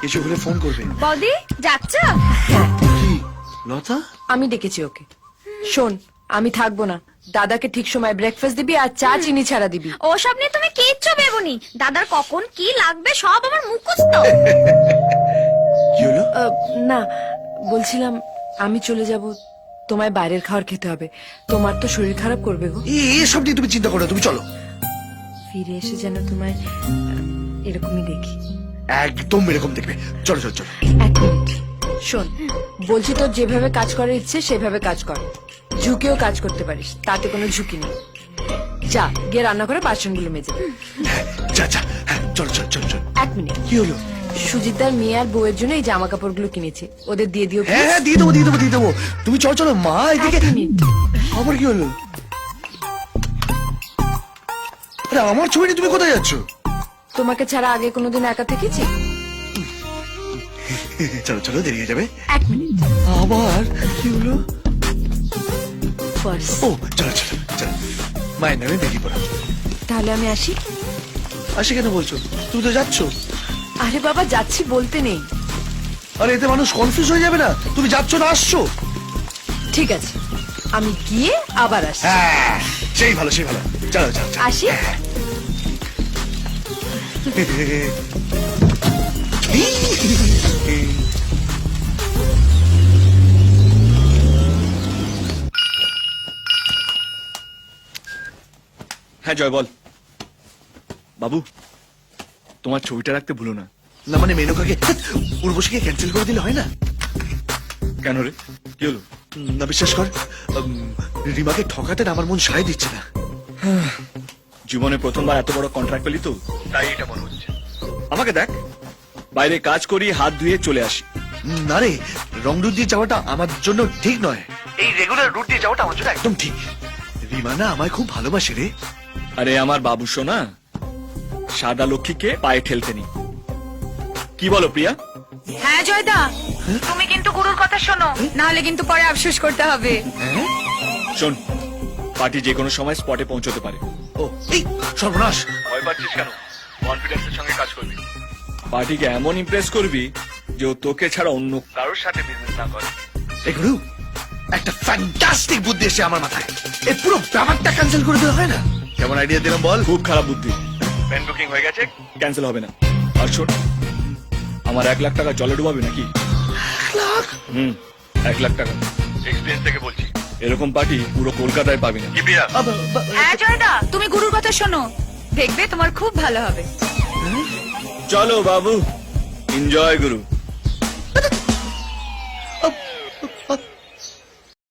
কিছু হলে ফোন করবে। বৌদি যাচ্ছ? কি লতা? আমি ডেকেছি ওকে। শোন, আমি থাকবো না, দাদাকে ঠিক সময় ব্রেকফাস্ট দিবি আর চা চিনি ছাড়া দিবি। ওসব নিয়ে তুমি কিচ্ছু ভেবোনি, দাদার কখন কি লাগবে সব আমার মুখস্থ। কি হলো? না, বলছিলাম আমি চলে যাব, তোমায় বাইরের খাবার খেতে হবে, তোমার তো শরীর খারাপ করবে গো। এসব নিয়ে তুমি চিন্তা করো না, তুমি চলো। ফিরে এসে যেন তোমায় এরকমই দেখি। একদম এরকম দেখবে। চলো চলো চলো। এক মিনিট শোন, বলছি তোর যেভাবে কাজ করার ইচ্ছে সেভাবে কাজ কর, ঝুঁকেও কাজ করতে পারিস, তাতে কোনো ঝুঁকি নেই। যা গিয়ে রান্না করে বাসনগুলো মেজে দে। হ্যাঁ, যা যা। হ্যাঁ, চলো চলো চলো চলো। এক মিনিট, কি হলো? সুজিতদার মেয়ে আর বউয়ের জন্য এই জামা কাপড়গুলো কিনেছি, ওদের দিয়ে দিও হ্যাঁ please। হ্যাঁ, দিয়ে দেবো দিয়ে দেবো দিয়ে দেবো। তুমি চলো চলো মা, এদিকে। এক মিনিট, আবার কি হলো? আরে আমার ছবি নিয়ে তুমি কোথায় যাচ্ছ? তোমাকে ছাড়া আগে কোনোদিন একা থেকেছি? চলো চলো, দেরি হয়ে যাবে। এক মিনিট, আবার কি হলো? পার্স। ও চলো চলো চলো, মায়ের নামে বেরিয়ে পড়ো। তাহলে আমি আসি। আসে কেন বলছো? তুমি তো যাচ্ছ। আরে বাবা, যাচ্ছি বলতে নেই। আরে এতে মানুষ কনফিউজ হয়ে যাবে না? তুমি যাচ্ছ না আসছো? ঠিক আছে, আমি গিয়ে আবার আসি। হ্যাঁ, সেই ভালো সেই ভালো। চলো চলো চলো। আসি। হ্যাঁ জয় বল। বাবু, তোমার ছবিটা রাখতে ভুলো না। না মানে মেনকাকে উর্বশীকে ক্যান্সেল করে দিলে হয় না? কেন রে, কি হলো? না বিশ্বাস কর, রিমাকে ঠকাতে না আমার মন সায় দিচ্ছে না। জীবনে প্রথমবার এত বড় কন্ট্রাক্ট পেলি তো, তাই এটা মনে হচ্ছে। আমাকে দেখ, বাইরে কাজ করি, হাত ধুয়ে চলে আসি। না রে, রং রুট দিয়ে যাওয়াটা আমার জন্য ঠিক নয়। এই রেগুলার রুট দিয়ে যাওয়াটা আমার জন্য একদম ঠিক। রিমা না আমায় খুব ভালোবাসে রে। আরে আমার বাবু সোনা, সাদা লক্ষ্মীকে পায়ে ঠেলতে নি। কি বলো প্রিয়া? হ্যাঁ জয়দা, তুমি কিন্তু গুরুর কথা শোনো, না হলে কিন্তু পরে আফসোস করতে হবে। শোন, পার্টি যে কোনো সময় স্পটে পৌঁছতে পারে। ও এই সর্বনাশ। ভয় পাচ্ছিস কেন? কনফিডেন্সের সঙ্গে কাজ করবি। পার্টিকে এমন ইমপ্রেস করবি যে ও তোকে ছাড়া অন্য কারোর সাথে বিজনেস না করে। এই গুরু, একটা ফ্যান্টাস্টিক বুদ্ধি এসে আমার মাথায়। এই পুরো ব্যাপারটা ক্যান্সেল করে দেওয়া হয় না? কেমন আইডিয়া দিলাম বল? খুব খারাপ বুদ্ধি। প্যান বুকিং হয়ে গেছে, ক্যান্সেল হবে না। আর শোন, আমার 1 লাখ টাকা জলে ডুবাবি নাকি? 1 লাখ? 1 লাখ টাকা। এক্সপিরিয়েন্স থেকে বলছি, এরকম পার্টি পুরো কলকাতায় পাবি না। কি প্রিয়া? হ্যাঁ জয়দা, তুমি গুরুর কথা শোনো, দেখবে তোমার খুব ভালো হবে। চলো বাবু, এনজয় গুরু।